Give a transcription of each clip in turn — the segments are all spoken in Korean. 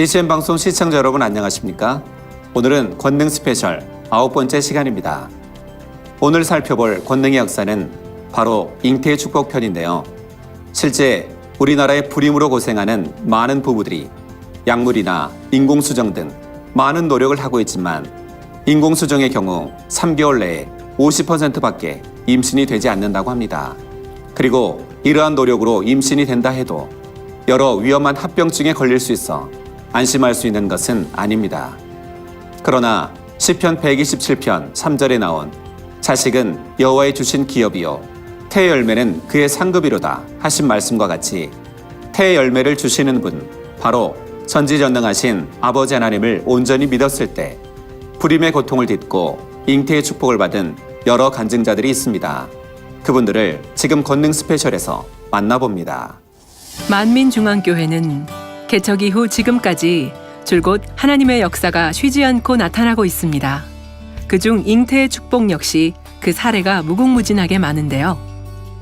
GCN 방송 시청자 여러분 안녕하십니까? 오늘은 권능 스페셜 9번째 시간입니다. 오늘 살펴볼 권능의 역사는 바로 잉태의 축복편인데요. 실제 우리나라의 불임으로 고생하는 많은 부부들이 약물이나 인공수정 등 많은 노력을 하고 있지만 인공수정의 경우 3개월 내에 50%밖에 임신이 되지 않는다고 합니다. 그리고 이러한 노력으로 임신이 된다 해도 여러 위험한 합병증에 걸릴 수 있어 안심할 수 있는 것은 아닙니다. 그러나 시편 127편 3절에 나온 자식은 여호와의 주신 기업이요 태의 열매는 그의 상급이로다 하신 말씀과 같이 태의 열매를 주시는 분 바로 전지전능하신 아버지 하나님을 온전히 믿었을 때 불임의 고통을 딛고 잉태의 축복을 받은 여러 간증자들이 있습니다. 그분들을 지금 권능 스페셜에서 만나봅니다. 만민중앙교회는 개척 이후 지금까지 줄곧 하나님의 역사가 쉬지 않고 나타나고 있습니다. 그중 잉태의 축복 역시 그 사례가 무궁무진하게 많은데요.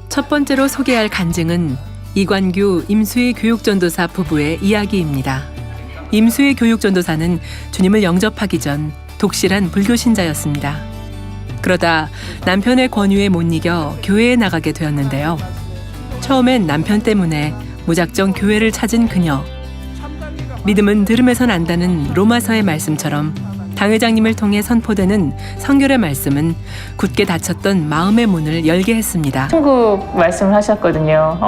첫 번째로 소개할 간증은 이관규, 임수희 교육전도사 부부의 이야기입니다. 임수희 교육전도사는 주님을 영접하기 전 독실한 불교 신자였습니다. 그러다 남편의 권유에 못 이겨 교회에 나가게 되었는데요. 처음엔 남편 때문에 무작정 교회를 찾은 그녀. 믿음은 들음에서 난다는 로마서의 말씀처럼 당회장님을 통해 선포되는 성결의 말씀은 굳게 닫혔던 마음의 문을 열게 했습니다. 천국 말씀을 하셨거든요.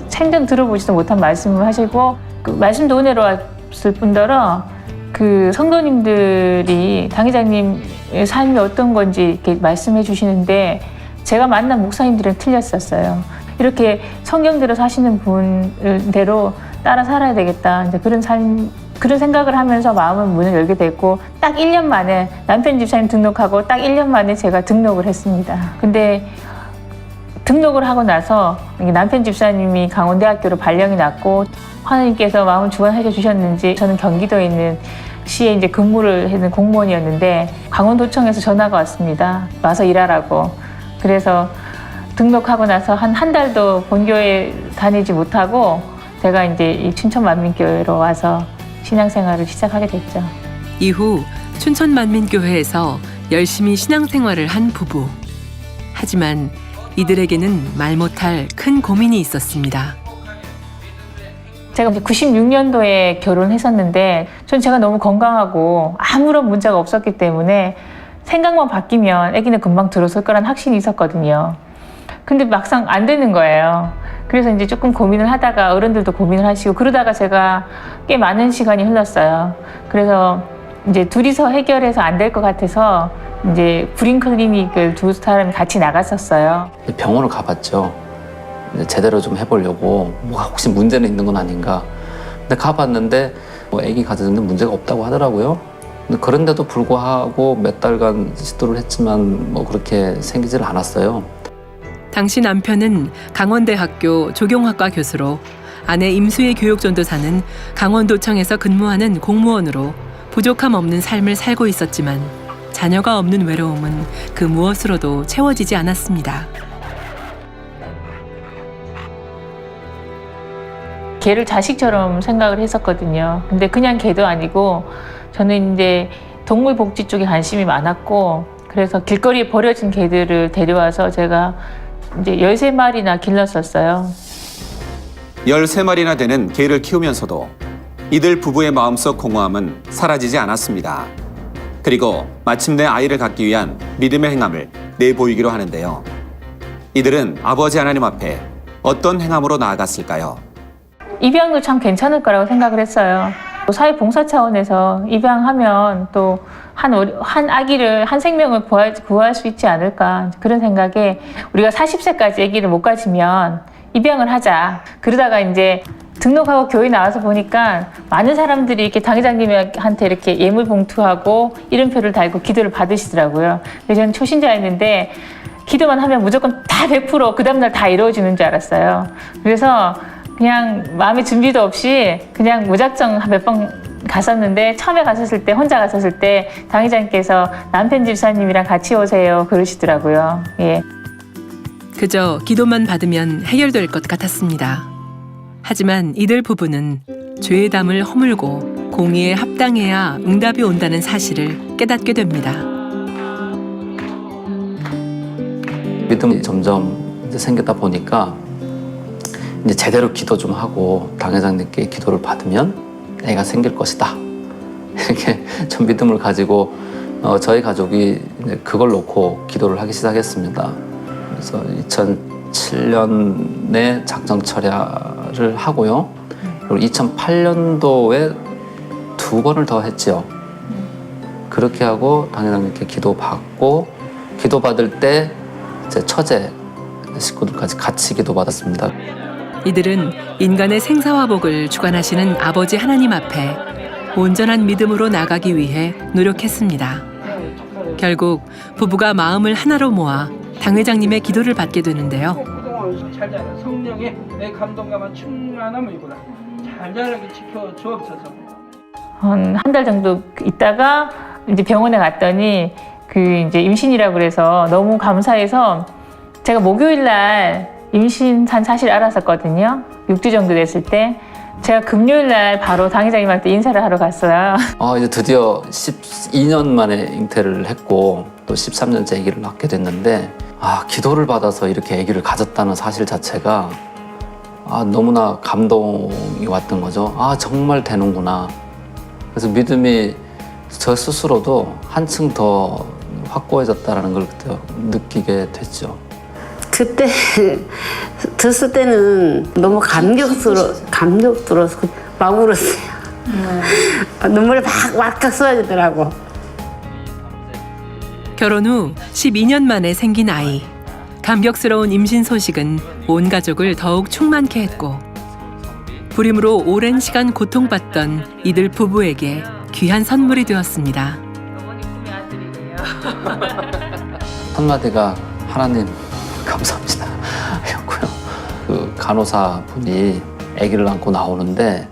생전 들어보지도 못한 말씀을 하시고 그 말씀도 은혜로웠을 뿐더러 그 성도님들이 당회장님의 삶이 어떤 건지 이렇게 말씀해 주시는데 제가 만난 목사님들은 틀렸었어요. 이렇게 성경대로 사시는 분대로 따라 살아야 되겠다. 이제 그런 생각을 하면서 마음의 문을 열게 됐고 딱 1년 만에 남편 집사님 등록하고 딱 1년 만에 제가 등록을 했습니다. 근데 등록을 하고 나서 남편 집사님이 강원대학교로 발령이 났고 하나님께서 마음을 주관해 주셨는지 저는 경기도에 있는 시에 이제 근무를 하는 공무원이었는데 강원도청에서 전화가 왔습니다. 와서 일하라고. 그래서 등록하고 나서 한 달도 본교에 다니지 못하고 제가 이제 이 춘천만민교회로 와서 신앙생활을 시작하게 됐죠. 이후 춘천만민교회에서 열심히 신앙생활을 한 부부. 하지만 이들에게는 말 못할 큰 고민이 있었습니다. 제가 96년도에 결혼했었는데 제가 너무 건강하고 아무런 문제가 없었기 때문에 생각만 바뀌면 아기는 금방 들어설 거란 확신이 있었거든요. 근데 막상 안 되는 거예요. 그래서 이제 조금 고민을 하다가 어른들도 고민을 하시고 그러다가 제가 꽤 많은 시간이 흘렀어요. 그래서 이제 둘이서 해결해서 안 될 것 같아서 이제 불임 클리닉을 두 사람이 같이 나갔었어요. 병원을 가봤죠. 제대로 좀 해보려고 뭐가 혹시 문제는 있는 건 아닌가. 근데 가봤는데 아기 가졌는데 문제가 없다고 하더라고요. 근데 그런데도 불구하고 몇 달간 시도를 했지만 그렇게 생기질 않았어요. 당시 남편은 강원대학교 조경학과 교수로 아내 임수희 교육전도사는 강원도청에서 근무하는 공무원으로 부족함 없는 삶을 살고 있었지만 자녀가 없는 외로움은 그 무엇으로도 채워지지 않았습니다. 개를 자식처럼 생각을 했었거든요. 근데 그냥 개도 아니고 저는 이제 동물복지 쪽에 관심이 많았고 그래서 길거리에 버려진 개들을 데려와서 제가 이제 13마리나 길렀었어요. 13마리나 되는 개를 키우면서도 이들 부부의 마음속 공허함은 사라지지 않았습니다. 그리고 마침내 아이를 갖기 위한 믿음의 행함을 내보이기로 하는데요. 이들은 아버지 하나님 앞에 어떤 행함으로 나아갔을까요? 입양도 참 괜찮을 거라고 생각을 했어요. 사회봉사 차원에서 입양하면 또 한 아기를, 한 생명을 구할 수 있지 않을까 그런 생각에 우리가 40세까지 아기를 못 가지면 입양을 하자. 그러다가 이제 등록하고 교회 나와서 보니까 많은 사람들이 이렇게 당회장님한테 이렇게 예물 봉투하고 이름표를 달고 기도를 받으시더라고요. 그래서 저는 초신자였는데 기도만 하면 무조건 다 100% 그 다음날 다 이루어지는 줄 알았어요. 그래서 그냥 마음의 준비도 없이 그냥 무작정 몇 번 갔었는데 처음에 갔었을 때 혼자 갔었을 때 당회장님께서 남편 집사님이랑 같이 오세요 그러시더라고요. 예. 그저 기도만 받으면 해결될 것 같았습니다. 하지만 이들 부부는 죄의 담을 허물고 공의에 합당해야 응답이 온다는 사실을 깨닫게 됩니다. 믿음이 점점 이제 생기다 보니까 이제 제대로 기도 좀 하고 당회장님께 기도를 받으면 애가 생길 것이다. 이렇게 좀 믿음을 가지고 저희 가족이 이제 그걸 놓고 기도를 하기 시작했습니다. 그래서 2007년에 작정 철야를 하고요. 그리고 2008년도에 2번을 더 했죠. 그렇게 하고 당회장님께 기도받고 기도받을 때 제 처제 식구들까지 같이 기도받았습니다. 이들은 인간의 생사화복을 주관하시는 아버지 하나님 앞에 온전한 믿음으로 나가기 위해 노력했습니다. 결국 부부가 마음을 하나로 모아 당회장님의 기도를 받게 되는데요. 그동안 잘 자라 성령의 감동감한 충만함을 이보다 잘 자라게 지켜 주옵소서. 한 달 정도 있다가 이제 병원에 갔더니 이제 임신이라고 그래서 너무 감사해서 제가 목요일 날 임신한 사실 알았었거든요. 6주 정도 됐을 때. 제가 금요일 날 바로 당회장님한테 인사를 하러 갔어요. 이제 드디어 12년 만에 잉태를 했고 또 13년째 아기를 낳게 됐는데 기도를 받아서 이렇게 아기를 가졌다는 사실 자체가 너무나 감동이 왔던 거죠. 정말 되는구나. 그래서 믿음이 저 스스로도 한층 더 확고해졌다는 걸 그때 느끼게 됐죠. 그때 듣을 때는 너무 감격스러워서 막 울었어요. 눈물이 막 왁왁 쏟아지더라고. 결혼 후 12년 만에 생긴 아이. 감격스러운 임신 소식은 온 가족을 더욱 충만케 했고 불임으로 오랜 시간 고통받던 이들 부부에게 귀한 선물이 되었습니다. 한마디가 하나님 감사합니다 였고요. 그 간호사 분이 아기를 안고 나오는데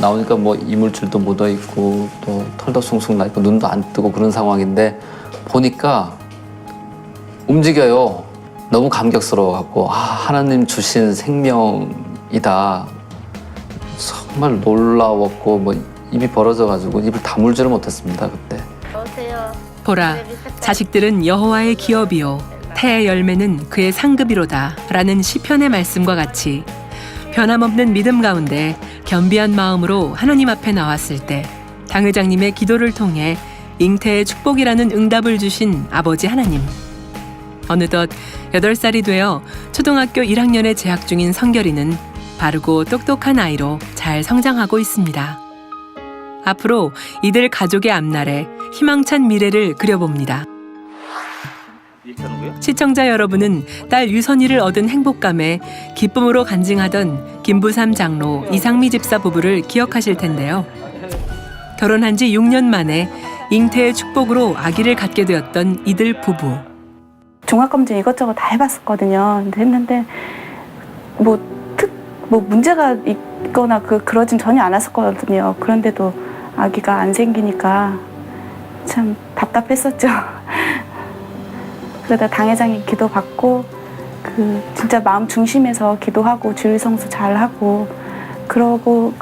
나오니까 이물질도 묻어 있고 또 털도 숭숭 나 있고 눈도 안 뜨고 그런 상황인데 보니까 움직여요. 너무 감격스러워 갖고 하나님 주신 생명이다. 정말 놀라웠고 입이 벌어져 가지고 입을 다물지를 못했습니다 그때. 보라, 자식들은 여호와의 기업이요 태의 열매는 그의 상급이로다 라는 시편의 말씀과 같이 변함없는 믿음 가운데 겸비한 마음으로 하나님 앞에 나왔을 때 당회장님의 기도를 통해 잉태의 축복이라는 응답을 주신 아버지 하나님. 어느덧 8살이 되어 초등학교 1학년에 재학 중인 성결이는 바르고 똑똑한 아이로 잘 성장하고 있습니다. 앞으로 이들 가족의 앞날에 희망찬 미래를 그려봅니다. 시청자 여러분은 딸 유선이를 얻은 행복감에 기쁨으로 간증하던 김부삼 장로 이상미 집사 부부를 기억하실 텐데요. 결혼한 지 6년 만에 잉태의 축복으로 아기를 갖게 되었던 이들 부부. 종합검진 이것저것 다 해봤었거든요. 근데 했는데 문제가 있거나 그러진 전혀 않았었거든요. 그런데도 아기가 안 생기니까 참 답답했었죠. 그러다 당회장님 기도받고 진짜 마음 중심에서 기도하고 주일 성수 잘 하고 그러고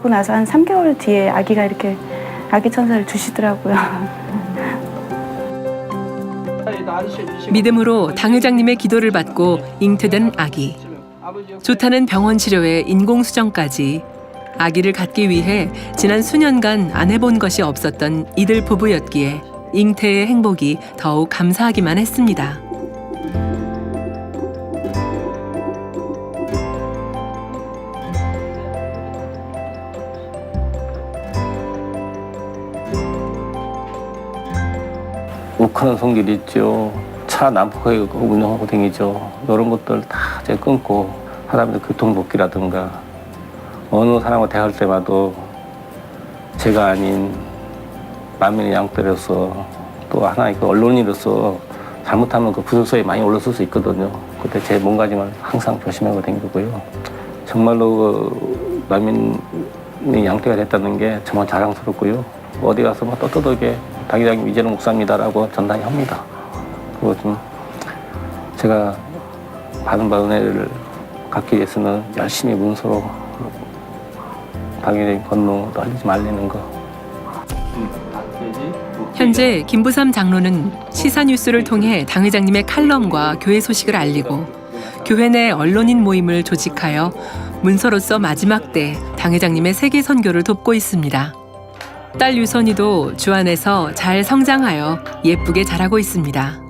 나서 한 3개월 뒤에 아기가 이렇게 아기 천사를 주시더라고요. 믿음으로 당회장님의 기도를 받고 잉태된 아기. 좋다는 병원 치료에 인공수정까지 아기를 갖기 위해 지난 수년간 안 해본 것이 없었던 이들 부부였기에 잉태의 행복이 더욱 감사하기만 했습니다. 욱하는 손길이 있죠. 차 난폭하게 운영하고 다니죠. 이런 것들 다 제가 끊고 하다못해 교통복귀라든가 어느 사람과 대할 때마다 제가 아닌 만민의 양떼로서 또 하나의 언론인으로서 잘못하면 부조서에 많이 올랐을 수 있거든요. 그때 제 몸가짐을 항상 조심하고 다니고요. 정말로 만민의 양떼가 됐다는 게 정말 자랑스럽고요. 어디 가서 떳떳하게 당회장님 이재룡 목사입니다라고 전달이 합니다. 그리고 좀 제가 받은 바 은혜를 갖기 위해서는 열심히 문서로 당연히 권능도 알리지 말리는 거. 현재 김부삼 장로는 시사뉴스를 통해 당 회장님의 칼럼과 교회 소식을 알리고 교회 내 언론인 모임을 조직하여 문서로서 마지막 때 당 회장님의 세계 선교를 돕고 있습니다. 딸 유선이도 주 안에서 잘 성장하여 예쁘게 자라고 있습니다.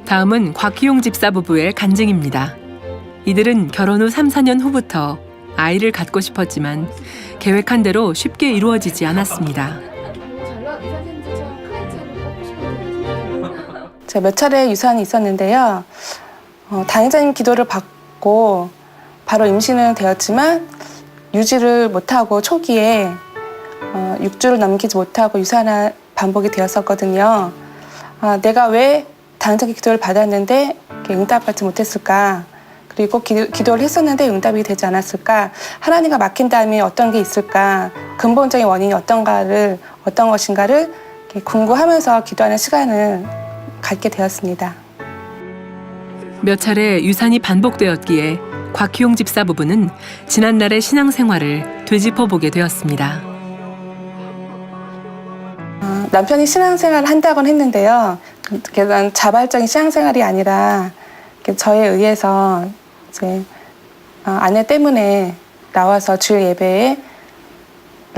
다음은 곽희용 집사 부부의 간증입니다. 이들은 결혼 후 3, 4년 후부터 아이를 갖고 싶었지만 계획한 대로 쉽게 이루어지지 않았습니다. 제가 몇 차례 유산이 있었는데요. 당회장님 기도를 받고 바로 임신은 되었지만 유지를 못하고 초기에 6주를 넘기지 못하고 유산이 반복이 되었었거든요. 내가 왜 당회장님 기도를 받았는데 응답받지 못했을까? 그리고 기도를 했었는데 응답이 되지 않았을까? 하나님과 막힌다면 어떤 게 있을까? 근본적인 원인이 어떤 것인가를 궁금하면서 기도하는 시간을 갖게 되었습니다. 몇 차례 유산이 반복되었기에 곽희용 집사 부부는 지난날의 신앙생활을 되짚어보게 되었습니다. 남편이 신앙생활을 한다곤 했는데요. 그런 자발적인 신앙생활이 아니라 저에 의해서 이제 아내 때문에 나와서 주일 예배에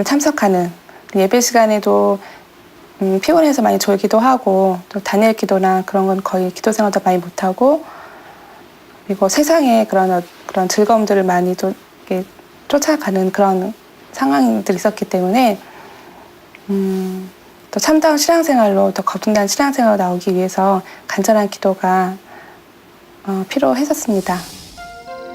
참석하는 예배 시간에도 피곤해서 많이 졸기도 하고 또 다니엘 기도나 그런 건 거의 기도 생활도 많이 못하고 그리고 세상에 그런 즐거움들을 많이 또 이렇게 쫓아가는 그런 상황들이 있었기 때문에 또 참다운 신앙생활로 더 거듭난 신앙생활로 나오기 위해서 간절한 기도가 필요했었습니다.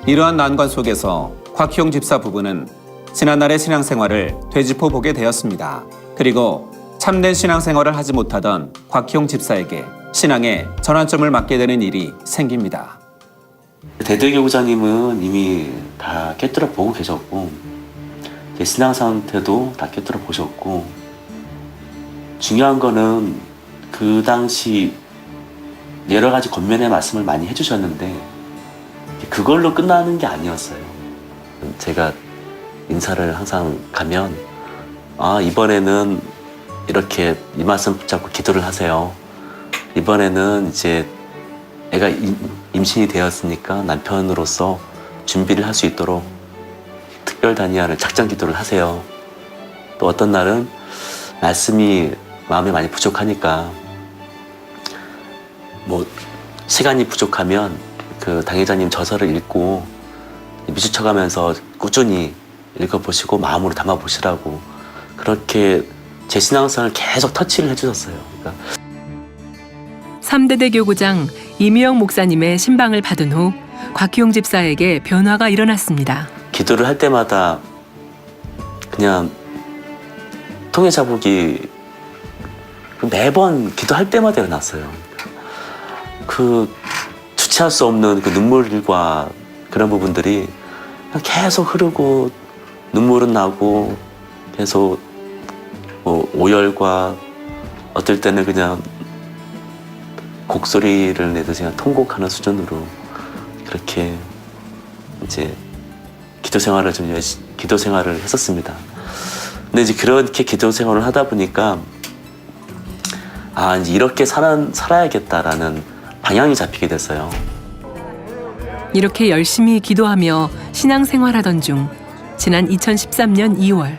이러한 난관 속에서 곽희용 집사 부부는 지난날의 신앙생활을 되짚어보게 되었습니다. 그리고 참된 신앙생활을 하지 못하던 곽희용 집사에게 신앙의 전환점을 맞게 되는 일이 생깁니다. 대대교구장님은 이미 다 꿰뚫어 보고 계셨고 제 신앙 상태도 다 꿰뚫어 보셨고 중요한 거는 그 당시 여러 가지 겉면의 말씀을 많이 해주셨는데 그걸로 끝나는 게 아니었어요. 제가 인사를 항상 가면 이번에는 이렇게 이 말씀 붙잡고 기도를 하세요. 이번에는 이제 애가 임신이 되었으니까 남편으로서 준비를 할 수 있도록 특별 다니아를 작전 기도를 하세요. 또 어떤 날은 말씀이 마음에 많이 부족하니까 시간이 부족하면 그 당회장님 저서를 읽고 미주쳐가면서 꾸준히 읽어보시고 마음으로 담아보시라고 그렇게 제 신앙성을 계속 터치를 해주셨어요. 그러니까 3대 대교구장 이미영 목사님의 신방을 받은 후 곽희용 집사에게 변화가 일어났습니다. 기도를 할 때마다 그냥 통에 자국이 매번 기도할 때마다 일어났어요. 그 주체할 수 없는 그 눈물과 그런 부분들이 그냥 계속 흐르고 눈물은 나고 계속 오열과 어떨 때는 그냥 곡소리를 내듯이 그냥 통곡하는 수준으로 그렇게 이제 기도 생활을 했었습니다. 근데 이제 그렇게 기도 생활을 하다 보니까 이제 이렇게 살아야겠다라는 방향이 잡히게 됐어요. 이렇게 열심히 기도하며 신앙생활하던 중 지난 2013년 2월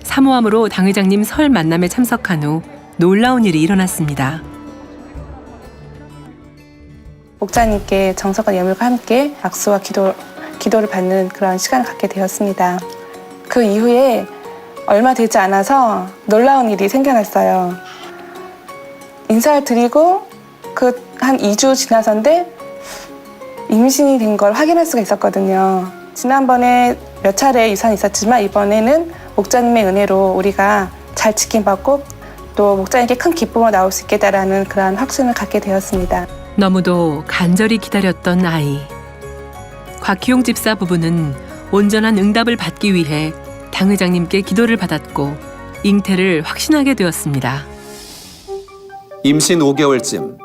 사모함으로 당회장님 설 만남에 참석한 후 놀라운 일이 일어났습니다. 목자님께 정성과 예물과 함께 악수와 기도를 받는 그런 시간을 갖게 되었습니다. 그 이후에 얼마 되지 않아서 놀라운 일이 생겨났어요. 인사를 드리고 그 한 2주 지나서인데 임신이 된 걸 확인할 수가 있었거든요. 지난번에 몇 차례 유산이 있었지만 이번에는 목자님의 은혜로 우리가 잘 지킴받고 또 목자님께 큰 기쁨으로 나올 수 있겠다라는 그런 확신을 갖게 되었습니다. 너무도 간절히 기다렸던 아이. 곽희용 집사 부부는 온전한 응답을 받기 위해 당 회장님께 기도를 받았고 잉태를 확신하게 되었습니다. 임신 5개월쯤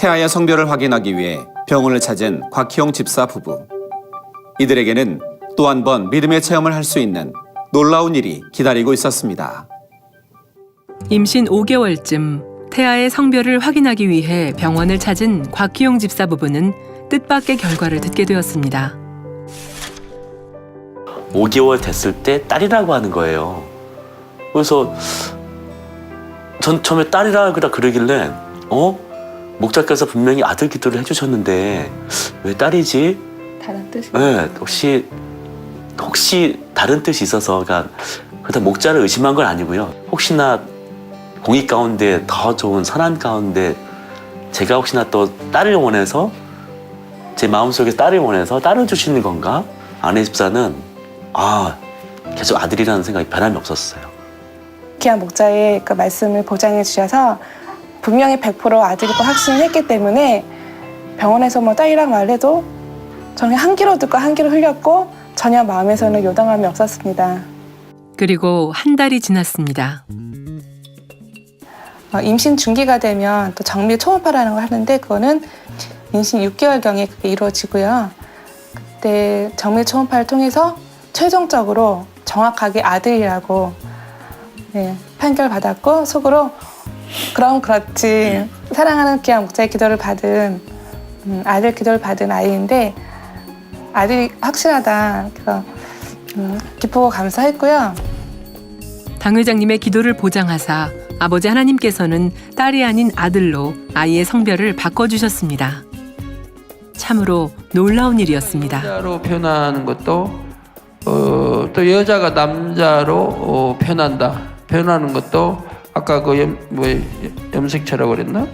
태아의 성별을 확인하기 위해 병원을 찾은 곽희용 집사 부부. 이들에게는 또 한 번 믿음의 체험을 할 수 있는 놀라운 일이 기다리고 있었습니다. 임신 5개월쯤 태아의 성별을 확인하기 위해 병원을 찾은 곽희용 집사 부부는 뜻밖의 결과를 듣게 되었습니다. 5개월 됐을 때 딸이라고 하는 거예요. 그래서 전 처음에 딸이라 그러길래 목자께서 분명히 아들 기도를 해주셨는데 왜 딸이지? 다른 뜻이? 네, 혹시 다른 뜻이 있어서 그러다 목자를 의심한 건 아니고요. 혹시나 공의 가운데 더 좋은 선한 가운데 제가 혹시나 또 딸을 원해서 제 마음속에 딸을 원해서 딸을 주시는 건가? 아내 집사는 계속 아들이라는 생각이 변함이 없었어요. 귀한 목자의 그 말씀을 보장해 주셔서 분명히 100% 아들이고 확신을 했기 때문에 병원에서 뭐 딸이라고 말해도 저는 한 귀로 듣고 한 귀로 흘렸고 전혀 마음에서는 요동함이 없었습니다. 그리고 한 달이 지났습니다. 임신 중기가 되면 또 정밀 초음파라는 걸 하는데 그거는 임신 6개월경에 그게 이루어지고요. 그때 정밀 초음파를 통해서 최종적으로 정확하게 아들이라고 판결받았고 속으로 그럼 그렇지 사랑하는 귀한 목자의 기도를 받은 아들 기도를 받은 아이인데 아들이 확실하다. 그래서 기쁘고 감사했고요. 당 회장님의 기도를 보장하사 아버지 하나님께서는 딸이 아닌 아들로 아이의 성별을 바꿔주셨습니다. 참으로 놀라운 일이었습니다. 남자로 표현하는 것도 또 여자가 남자로 표현하는 것도 아까 그 염색체라고 그랬나?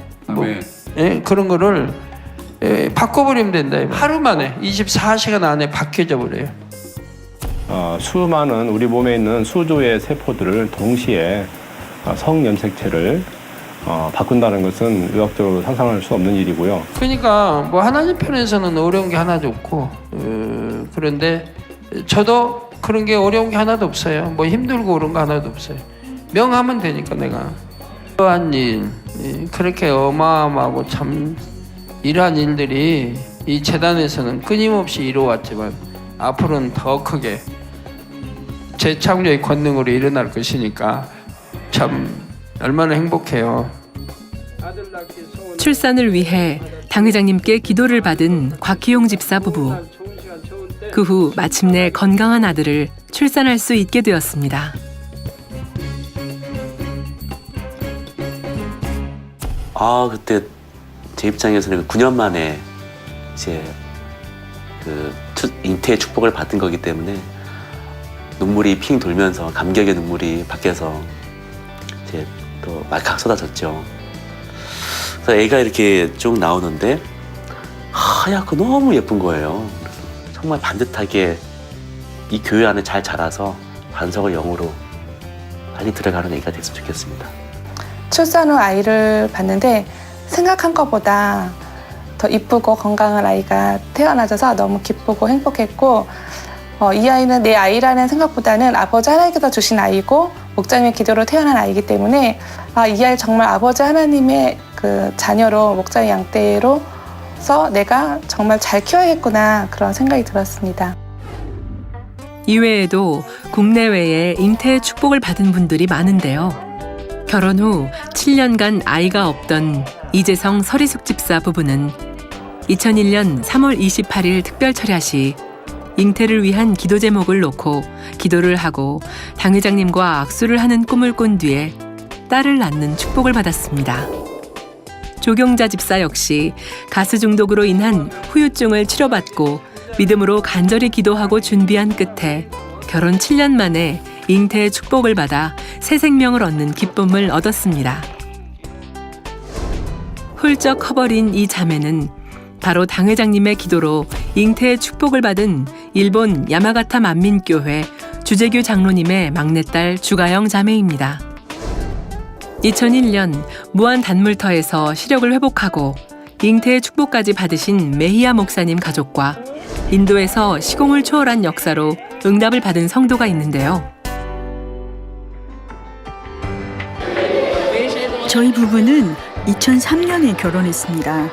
그런 거를 바꿔버리면 된다. 하루 만에 24시간 안에 바뀌어져 버려요. 수많은 우리 몸에 있는 수조의 세포들을 동시에 성염색체를 바꾼다는 것은 의학적으로 상상할 수 없는 일이고요. 그러니까 뭐 하나님 편에서는 어려운 게 하나도 없고 그런데 저도 그런 게 어려운 게 하나도 없어요. 뭐 힘들고 그런 거 하나도 없어요. 명하면 되니까 내가. 그러한 일, 그렇게 어마어마하고 참 이러한 일들이 이 재단에서는 끊임없이 이루어왔지만 앞으로는 더 크게 재창조의 권능으로 일어날 것이니까 참 얼마나 행복해요. 출산을 위해 당 회장님께 기도를 받은 곽희용 집사 부부. 그 후 마침내 건강한 아들을 출산할 수 있게 되었습니다. 그때 제 입장에서는 9년 만에 이제 잉태의 축복을 받은 거기 때문에 눈물이 핑 돌면서 감격의 눈물이 밖에서 이제 또 말칵 쏟아졌죠. 그래서 애가 이렇게 쭉 나오는데 하얗고 너무 예쁜 거예요. 그래서 정말 반듯하게 이 교회 안에 잘 자라서 반석을 영으로 빨리 들어가는 애가 됐으면 좋겠습니다. 출산 후 아이를 봤는데 생각한 것보다 더 이쁘고 건강한 아이가 태어나줘서 너무 기쁘고 행복했고 이 아이는 내 아이라는 생각보다는 아버지 하나님께서 주신 아이고 목자님의 기도로 태어난 아이이기 때문에 이 아이 정말 아버지 하나님의 그 자녀로 목자의 양떼로서 내가 정말 잘 키워야겠구나 그런 생각이 들었습니다. 이외에도 국내외에 잉태의 축복을 받은 분들이 많은데요. 결혼 후 7년간 아이가 없던 이재성 서리숙 집사 부부는 2001년 3월 28일 특별 철야 시 잉태를 위한 기도 제목을 놓고 기도를 하고 당 회장님과 악수를 하는 꿈을 꾼 뒤에 딸을 낳는 축복을 받았습니다. 조경자 집사 역시 가스 중독으로 인한 후유증을 치료받고 믿음으로 간절히 기도하고 준비한 끝에 결혼 7년 만에 잉태의 축복을 받아 새 생명을 얻는 기쁨을 얻었습니다. 훌쩍 커버린 이 자매는 바로 당 회장님의 기도로 잉태의 축복을 받은 일본 야마가타 만민교회 주재규 장로님의 막내딸 주가영 자매입니다. 2001년 무한 단물터에서 시력을 회복하고 잉태의 축복까지 받으신 메히야 목사님 가족과 인도에서 시공을 초월한 역사로 응답을 받은 성도가 있는데요. 저희 부부는 2003년에 결혼했습니다.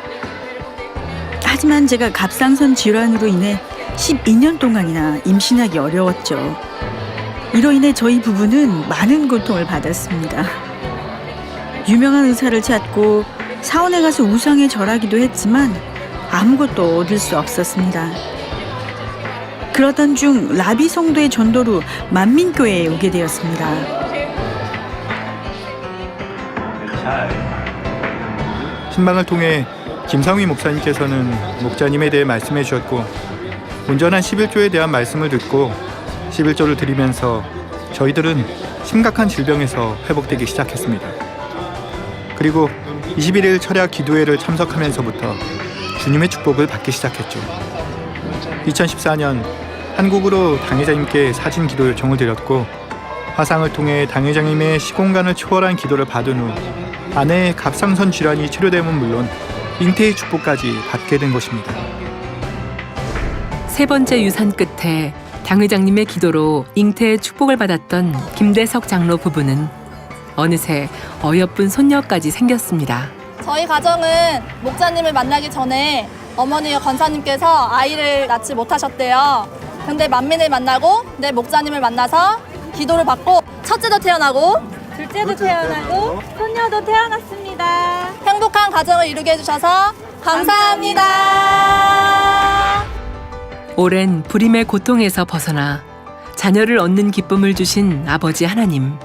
하지만 제가 갑상선 질환으로 인해 12년 동안이나 임신하기 어려웠죠. 이로 인해 저희 부부는 많은 고통을 받았습니다. 유명한 의사를 찾고 사원에 가서 우상에 절하기도 했지만 아무것도 얻을 수 없었습니다. 그러던 중 라비 성도의 전도로 만민교회에 오게 되었습니다. 신방을 통해 김상휘 목사님께서는 목자님에 대해 말씀해 주셨고 온전한 11조에 대한 말씀을 듣고 11조를 드리면서 저희들은 심각한 질병에서 회복되기 시작했습니다. 그리고 21일 철야 기도회를 참석하면서부터 주님의 축복을 받기 시작했죠. 2014년 한국으로 당회장님께 사진 기도 요청을 드렸고 화상을 통해 당회장님의 시공간을 초월한 기도를 받은 후 아내의 갑상선 질환이 치료됨은 물론 잉태의 축복까지 받게 된 것입니다. 세 번째 유산 끝에 당 회장님의 기도로 잉태의 축복을 받았던 김대석 장로 부부는 어느새 어여쁜 손녀까지 생겼습니다. 저희 가정은 목자님을 만나기 전에 어머니와 권사님께서 아이를 낳지 못하셨대요. 근데 만민을 만나고 내 목자님을 만나서 기도를 받고 첫째도 태어나고 둘째도 태어나고 손녀도 태어났습니다. 행복한 가정을 이루게 해주셔서 감사합니다. 오랜 불임의 고통에서 벗어나 자녀를 얻는 기쁨을 주신 아버지 하나님.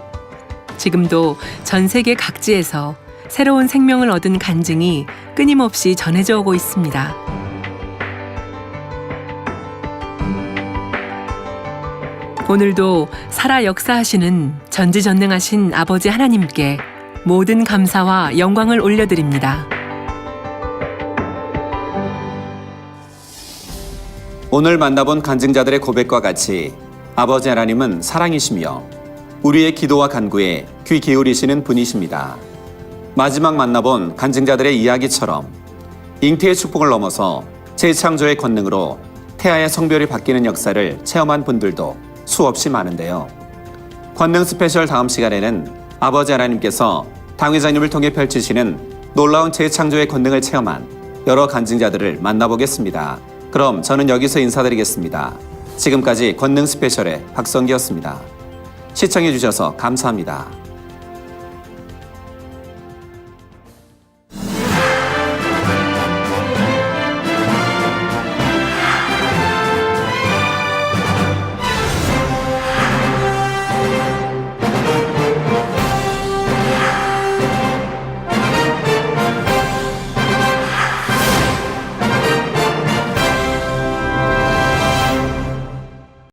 지금도 전 세계 각지에서 새로운 생명을 얻은 간증이 끊임없이 전해져 오고 있습니다. 오늘도 살아 역사하시는 전지전능하신 아버지 하나님께 모든 감사와 영광을 올려드립니다. 오늘 만나본 간증자들의 고백과 같이 아버지 하나님은 사랑이시며 우리의 기도와 간구에 귀 기울이시는 분이십니다. 마지막 만나본 간증자들의 이야기처럼 잉태의 축복을 넘어서 재창조의 권능으로 태아의 성별이 바뀌는 역사를 체험한 분들도 수없이 많은데요. 권능 스페셜 다음 시간에는 아버지 하나님께서 당회장님을 통해 펼치시는 놀라운 재창조의 권능을 체험한 여러 간증자들을 만나보겠습니다. 그럼 저는 여기서 인사드리겠습니다. 지금까지 권능 스페셜의 박성기였습니다. 시청해주셔서 감사합니다.